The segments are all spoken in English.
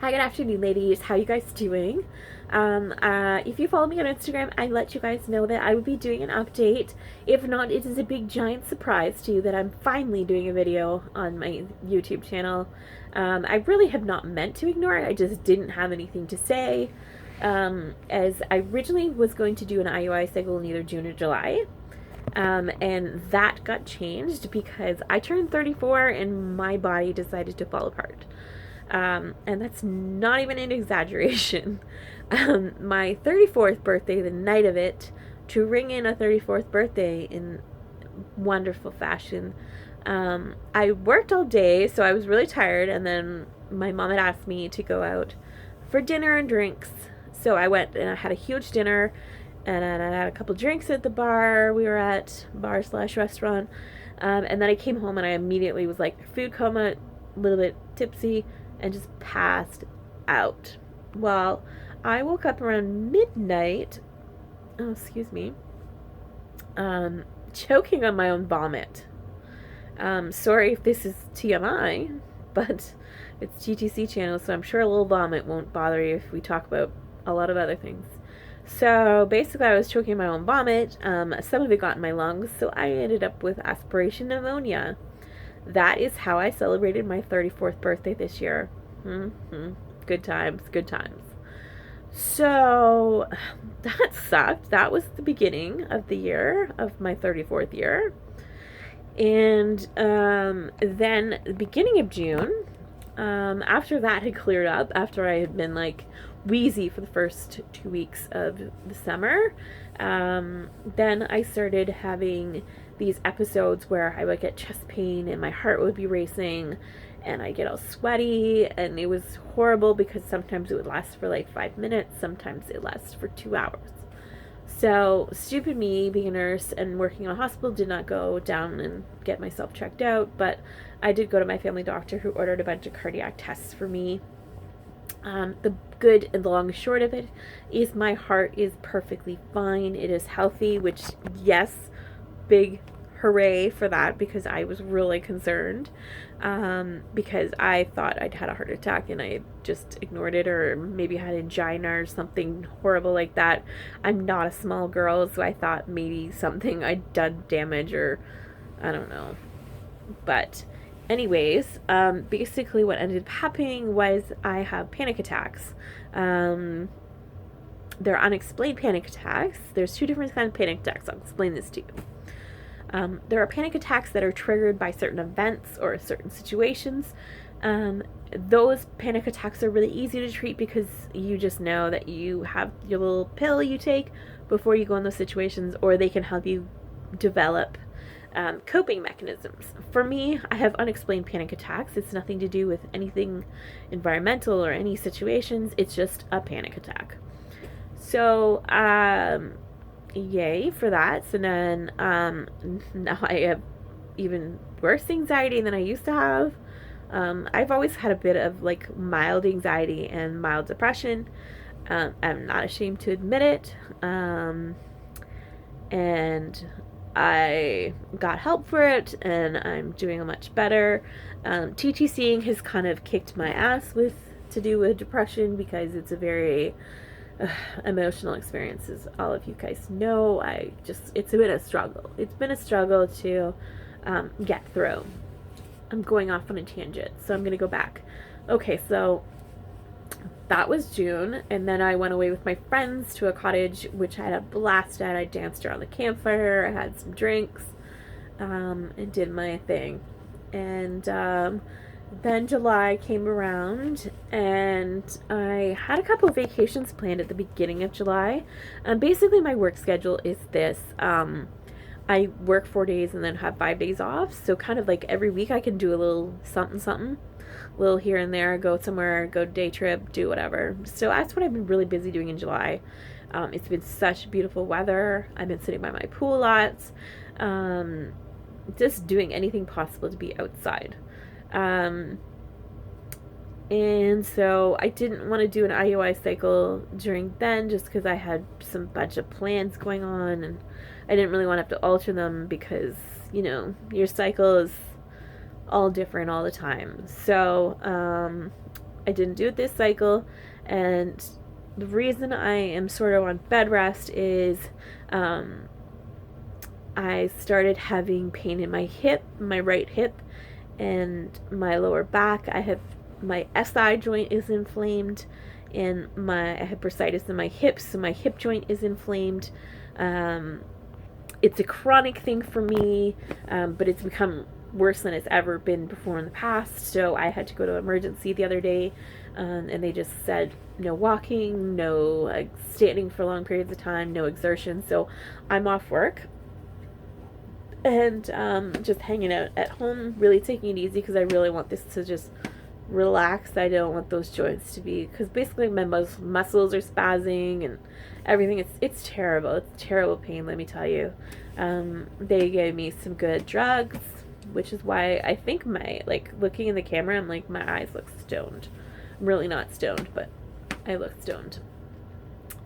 Hi, good afternoon, ladies. How you guys doing? If you follow me on Instagram, I let you guys know that I would be doing an update. If not, it is a big giant surprise to you that I'm finally doing a video on my YouTube channel. I really have not meant to ignore it. I just didn't have anything to say. As I originally was going to do an IUI cycle in either June or July. And that got changed because I turned 34 and my body decided to fall apart. And that's not even an exaggeration. My 34th birthday, the night of it, to ring in a 34th birthday in wonderful fashion, I worked all day, so I was really tired, and then my mom had asked me to go out for dinner and drinks. So I went and I had a huge dinner, and I had a couple drinks at the bar. We were at bar/restaurant. And then I came home and I immediately was like food coma, a little bit tipsy, and just passed out. Well, I woke up around midnight. Oh, excuse me. Choking on my own vomit. Sorry if this is TMI, but it's GTC channel, so I'm sure a little vomit won't bother you if we talk about a lot of other things. So basically, I was choking my own vomit. Some of it got in my lungs, so I ended up with aspiration pneumonia. That is how I celebrated my 34th birthday this year. Mm-hmm. Good times, good times. So that sucked. That was the beginning of the year, of my 34th year. And then the beginning of June, after that had cleared up, after I had been like wheezy for the first 2 weeks of the summer, then I started having these episodes where I would get chest pain and my heart would be racing and I get all sweaty, and it was horrible because sometimes it would last for like 5 minutes, sometimes it lasts for 2 hours. So, stupid me, being a nurse and working in a hospital, did not go down and get myself checked out, but I did go to my family doctor who ordered a bunch of cardiac tests for me. The good and long short of it is my heart is perfectly fine. It is healthy, which, yes, big hooray for that, because I was really concerned, because I thought I'd had a heart attack and I just ignored it, or maybe had angina or something horrible like that. I'm not a small girl, so I thought maybe something I'd done damage, or I don't know. But anyways, basically what ended up happening was I have panic attacks. They're unexplained panic attacks. There's two different kinds of panic attacks. I'll explain this to you. There are panic attacks that are triggered by certain events or certain situations. Those panic attacks are really easy to treat because you just know that you have your little pill you take before you go in those situations, or they can help you develop coping mechanisms. For me, I have unexplained panic attacks. It's nothing to do with anything environmental or any situations. It's just a panic attack. So, yay for that. So then now I have even worse anxiety than I used to have. I've always had a bit of like mild anxiety and mild depression. I'm not ashamed to admit it. And I got help for it, and I'm doing much better. TTCing has kind of kicked my ass with to do with depression, because it's a very emotional experience, as all of you guys know. It's been a struggle. It's been a struggle to get through. I'm going off on a tangent, so I'm going to go back. Okay, so that was June, and then I went away with my friends to a cottage, which I had a blast at. I danced around the campfire, I had some drinks, and did my thing. And then July came around, and I had a couple of vacations planned at the beginning of July. Basically, my work schedule is this. I work 4 days and then have 5 days off. So kind of like every week I can do a little something, something. A little here and there, go somewhere, go day trip, do whatever. So that's what I've been really busy doing in July. It's been such beautiful weather. I've been sitting by my pool lots. Just doing anything possible to be outside. And so I didn't want to do an IUI cycle during then, just because I had some bunch of plans going on, and I didn't really want to have to alter them because, your cycle is all different all the time. So I didn't do it this cycle, and the reason I am sort of on bed rest is I started having pain in my hip, my right hip, and my lower back. I have my SI joint is inflamed, and I have bursitis in my hips, so my hip joint is inflamed. It's a chronic thing for me, but it's become worse than it's ever been before in the past. So I had to go to emergency the other day, and they just said no walking, no standing for long periods of time, no exertion. So I'm off work and just hanging out at home, really taking it easy because I really want this to just relax. I don't want those joints to be, because basically my muscles are spazzing and everything. It's terrible. It's terrible pain, let me tell you. They gave me some good drugs, which is why I think looking in the camera, I'm like, my eyes look stoned. I'm really not stoned, but I look stoned.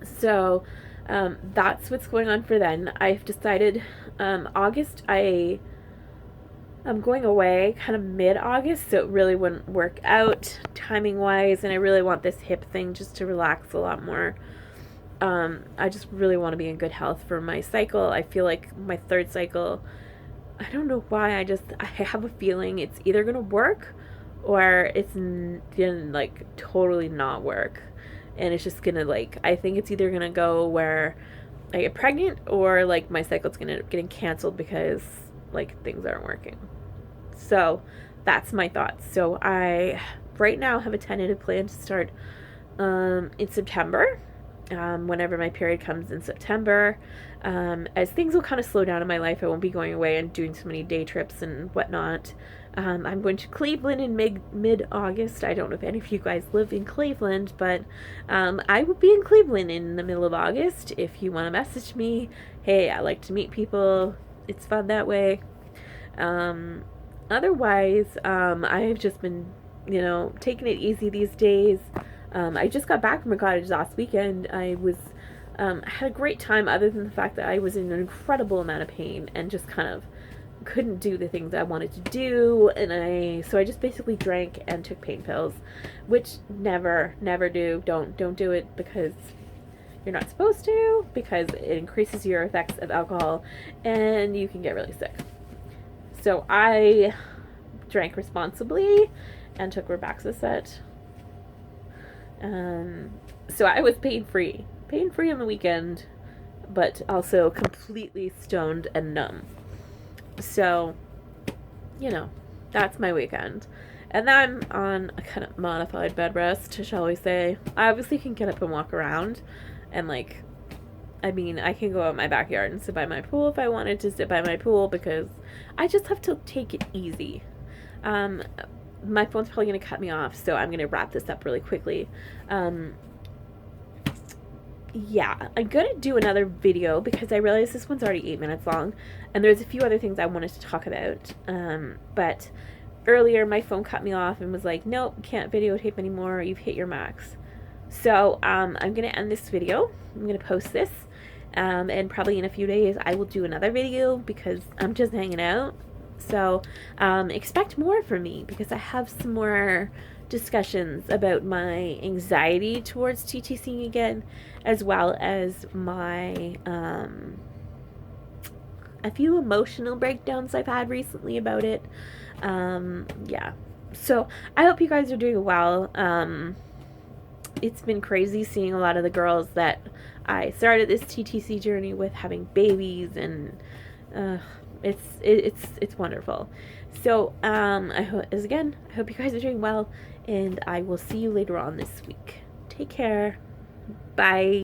So that's what's going on for then. I've decided August I'm going away kind of mid-August, so it really wouldn't work out timing-wise, and I really want this hip thing just to relax a lot more. I just really want to be in good health for my cycle. I feel like my third cycle, I don't know why, I have a feeling it's either going to work or it's gonna totally not work. And it's just gonna I think it's either gonna go where I get pregnant or my cycle's gonna end up getting canceled because things aren't working. So that's my thoughts. So I right now have a tentative plan to start in September, whenever my period comes in September. As things will kind of slow down in my life, I won't be going away and doing so many day trips and whatnot. I'm going to Cleveland in mid-August. I don't know if any of you guys live in Cleveland, but I will be in Cleveland in the middle of August. If you want to message me, hey, I like to meet people. It's fun that way. Otherwise, I've just been, taking it easy these days. I just got back from a cottage last weekend. I had a great time, other than the fact that I was in an incredible amount of pain and just kind of couldn't do the things I wanted to do, and so I just basically drank and took pain pills, which never do. Don't do it, because you're not supposed to, because it increases your effects of alcohol and you can get really sick. So I drank responsibly and took Robaxacet. So I was pain-free on the weekend, but also completely stoned and numb. So, that's my weekend. And then I'm on a kind of modified bed rest, shall we say. I obviously can get up and walk around, and I can go out in my backyard and sit by my pool if I wanted to sit by my pool, because I just have to take it easy. My phone's probably going to cut me off, so I'm going to wrap this up really quickly. Yeah, I'm going to do another video because I realize this one's already 8 minutes long, and there's a few other things I wanted to talk about. But earlier my phone cut me off and was like, nope, can't videotape anymore, you've hit your max. So I'm going to end this video. I'm going to post this, and probably in a few days I will do another video because I'm just hanging out. So expect more from me, because I have some more discussions about my anxiety towards TTCing again, as well as my a few emotional breakdowns I've had recently about it. Yeah, so I hope you guys are doing well. It's been crazy seeing a lot of the girls that I started this TTC journey with having babies, and it's wonderful. So I hope you guys are doing well, and I will see you later on this week. Take care. Bye.